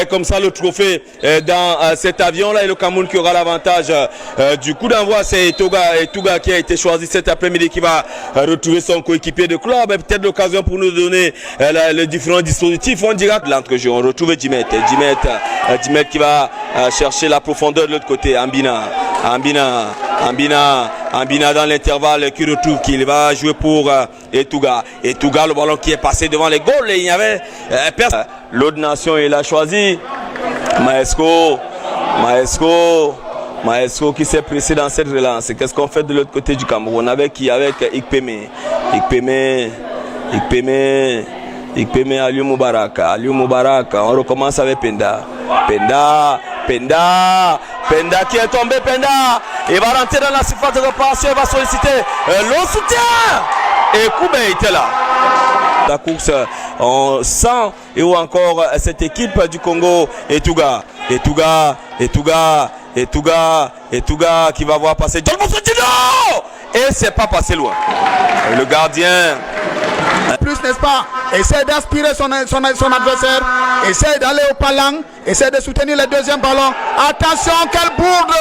comme ça le trophée dans cet avion-là et le Cameroun qui aura l'avantage du coup d'envoi. C'est Etouga qui a été choisi cet après-midi qui va retrouver son coéquipier de club. Peut-être l'occasion pour nous donner les différents dispositifs. On dira de l'entrejeu. On retrouve Djimet qui va chercher la profondeur de l'autre côté. Ambina dans l'intervalle qui retrouve qu'il va jouer pour Etouga, le ballon qui est passé devant les goals et il y avait personne. L'autre nation il a choisi Maesco qui s'est pressé dans cette relance. Qu'est-ce qu'on fait de l'autre côté du Cameroun avec Ikpeme, Aliou Moubaraka. On recommence avec Penda qui est tombé. Penda il va rentrer dans la surface de réparation, il va solliciter le soutien et Koubé était là. La course on sent et ou encore cette équipe du Congo Etouga qui va voir passer John Bosotino et c'est pas passé loin. Le gardien plus, n'est-ce pas, essaie d'aspirer son adversaire, essaie d'aller au palang, essaie de soutenir le deuxième ballon. Attention, quelle bourde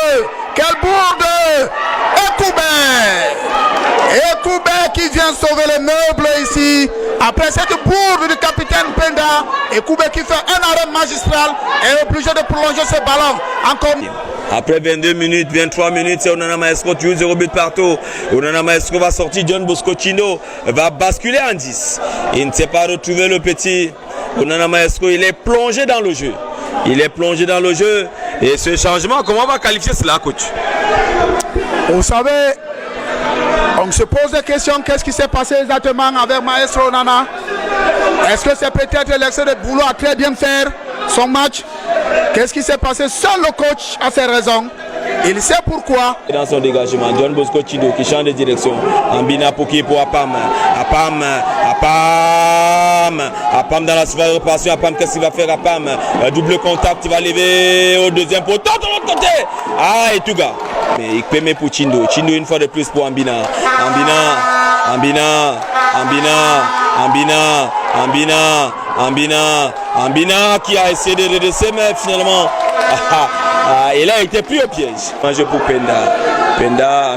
Ekoubé qui vient sauver les meubles ici. Après cette bourde du capitaine Penda, Ekoubé qui fait un arrêt magistral est obligé de prolonger ce ballon. Encore. Après 22 minutes, 23 minutes, c'est Onana Maesco, tu 0 but partout. Onana Maesco va sortir, John Bosco Chino va basculer en 10. Il ne s'est pas retrouvé le petit. Onana Maesco, il est plongé dans le jeu. Et ce changement, comment on va qualifier cela, coach? Vous savez, on se pose des questions, qu'est-ce qui s'est passé exactement avec Maestro Onana? Est-ce que c'est peut-être l'excès de boulot à très bien faire son match? Qu'est-ce qui s'est passé? Seul le coach a ses raisons. Il sait pourquoi. Dans son dégagement, John Bosco Chido qui change de direction. Ambina pour Apam dans la surface de réparation. Apam, qu'est-ce qu'il va faire? Apam, double contact, il va lever au deuxième poteau de l'autre côté. Ah, Etouga. Mais il permet pour Chindo une fois de plus pour Ambina qui a essayé de redresser mais finalement il a été pris au piège. Un jeu pour Penda,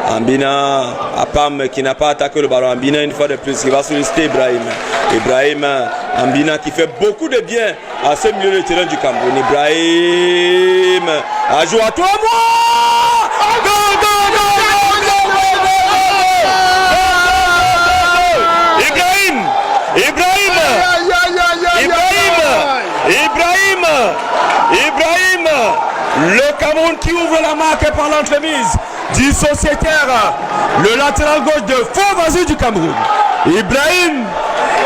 Ambina, Apam qui n'a pas attaqué le ballon. Ambina une fois de plus qui va solliciter Ibrahim, Ambina qui fait beaucoup de bien à ce milieu de terrain du Cameroun. Ibrahim a joué à toi moi. Ibrahim, le Cameroun qui ouvre la marque par l'entremise du sociétaire, le latéral gauche de Fort Vazou du Cameroun. Ibrahim,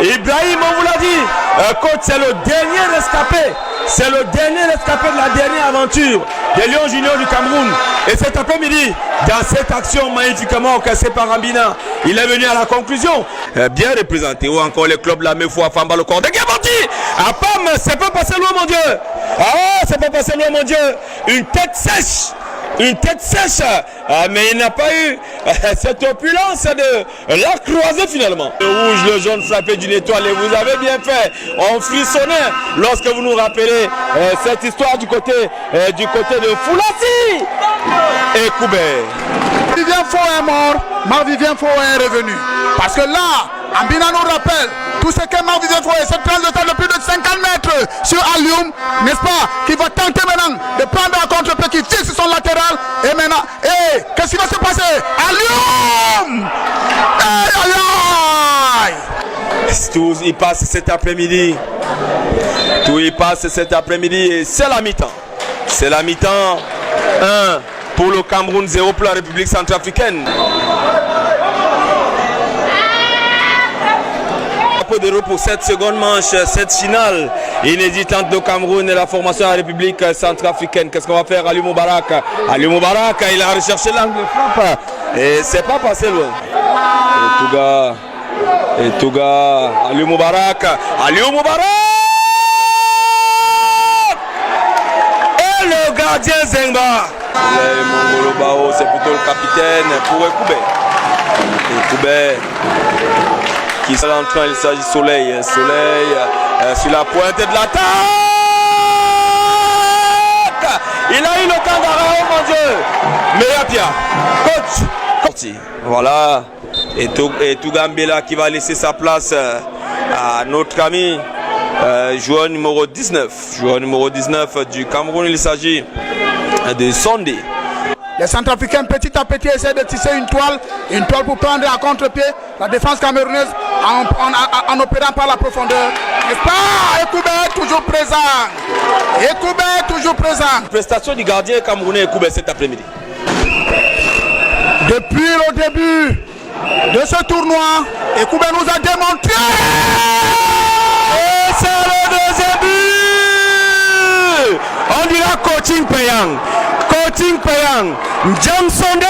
on vous l'a dit, coach, c'est le dernier rescapé. C'est le dernier rescapé de la dernière aventure des Lions Juniors du Cameroun. Et cet après-midi, dans cette action magnifiquement orchestrée par Ambina, il est venu à la conclusion. Bien représenté. Ou encore les clubs la même fois, Famba le corps de Gabanti. Apam, c'est pas passé loin, mon Dieu. Ah, c'est pas passé loin, mon Dieu. Une tête sèche, mais il n'a pas eu cette opulence de la croisée finalement. Le rouge, le jaune frappé d'une étoile et vous avez bien fait. On frissonnait lorsque vous nous rappelez cette histoire du côté de Foulassi et Koubé. Vivien Fo est mort, Marc-Vivien Fo est revenu. Parce que là, Ambina nous rappelle tout ce que Marc-Vivien Fo est cette transition de plus de 50 mètres sur Alioum, n'est-ce pas, qui va tenter maintenant de prendre un contre-pied qui fixe son latéral. Et maintenant, qu'est-ce qui va se passer? Alioum! Tout y passe cet après-midi. Et c'est la mi-temps. 1 pour le Cameroun, 0 pour la République centrafricaine. D'euros pour cette seconde manche, cette finale inhésitante de Cameroun et la formation de la République centrafricaine. Qu'est-ce qu'on va faire? Aliou Moubaraka, il a recherché l'angle de frappe et c'est pas passé loin. Etouga, Aliou Moubaraka et le gardien Zengba. C'est plutôt le capitaine pour Ekoubé. Qui s'est en train, il s'agit Soleil sur la pointe de la table. Il a eu le temps d'arrêt, oh mon Dieu. Mais Pia, coach. Sorti. Voilà. Et Tougambela qui va laisser sa place à notre ami, joueur numéro 19. Joueur numéro 19 du Cameroun, il s'agit de Sondé. Les Centrafricains petit à petit essaient de tisser une toile pour prendre à contre-pied la défense camerounaise en opérant par la profondeur. N'est-ce pas? Ekoubé toujours présent. Ekoubé toujours présent. Prestation du gardien camerounais Ekoubé cet après-midi. Depuis le début de ce tournoi, Ekoubé nous a démontré. Et c'est le deuxième but. On dira coaching payant. Coaching payant. Njam Sondé.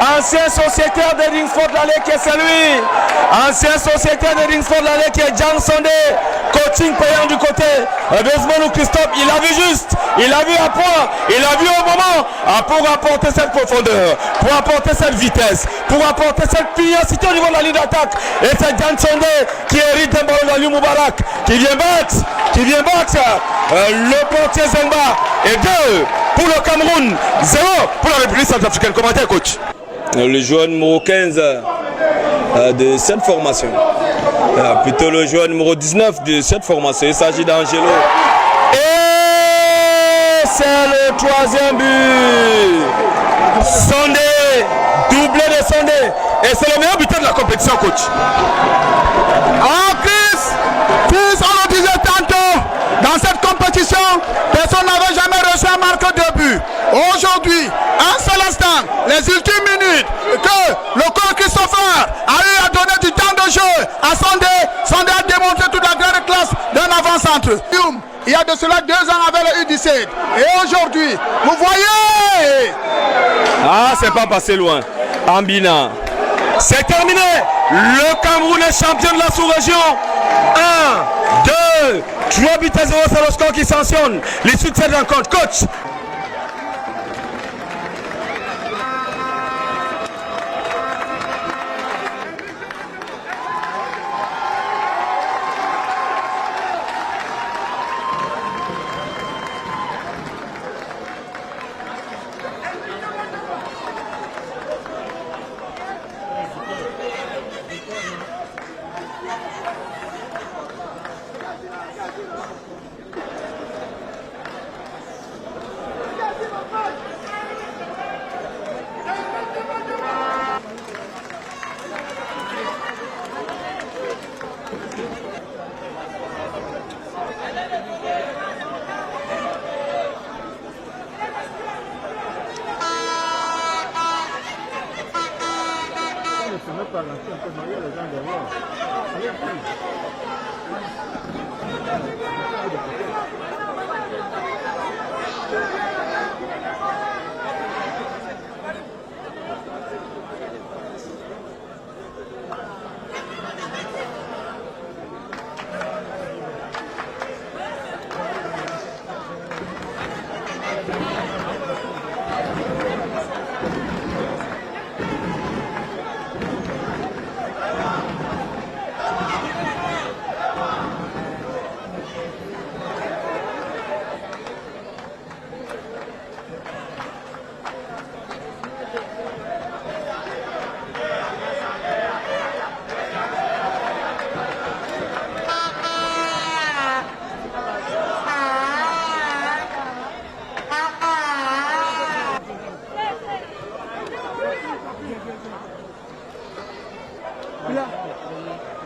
Ancien sociétaire de Ringsford Lalé qui est celui. Ancien sociétaire de Ringsford Lalé qui est Njam Sondé. Coaching payant du côté d'Osman Christophe. Il a vu juste. Il a vu à point. Il a vu au moment pour apporter cette profondeur, pour apporter cette vitesse, pour apporter cette pugnacité au niveau de la ligne d'attaque. Et c'est Njam Sondé qui hérite d'un ballon d'Aliou Moubarak qui vient battre le portier Zemba. Et 2 pour le Cameroun, 0 pour la République centrafricaine. Commentaire, coach. Le joueur numéro 15 de cette formation, plutôt le joueur numéro 19 de cette formation, il s'agit d'Angelo. Et c'est le 3e but. Sondé, doublé de Sondé. Et c'est le meilleur buteur de la compétition, coach. Ah, Chris, on le disait tantôt, dans cette compétition, personne n'avait jamais reçu un marqueur de but. Aujourd'hui, un seul instant, les ultimes minutes, que le coach Christopher a eu à donner du temps de jeu à Sondé. Sondé a démontré toute la grande classe d'un avant-centre. Il y a de cela 2 ans avec le U17. Et aujourd'hui, vous voyez. Ah, c'est pas passé loin. Ambina. C'est terminé. Le Cameroun est champion de la sous-région. 1, 2, 3 buts à 0, c'est le score qui sanctionne l'issue de cette rencontre. Coach.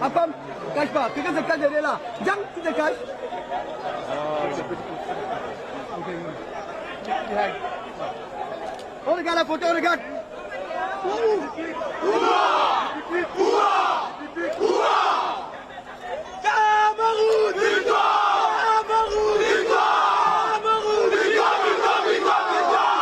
Apam, cache pas. Quelqu'un se cache derrière là. Jam, tu te caches. On regarde la photo, on regarde. Cameroun, victoire! Cameroun, victoire! Cameroun, victoire, victoire, victoire, victoire!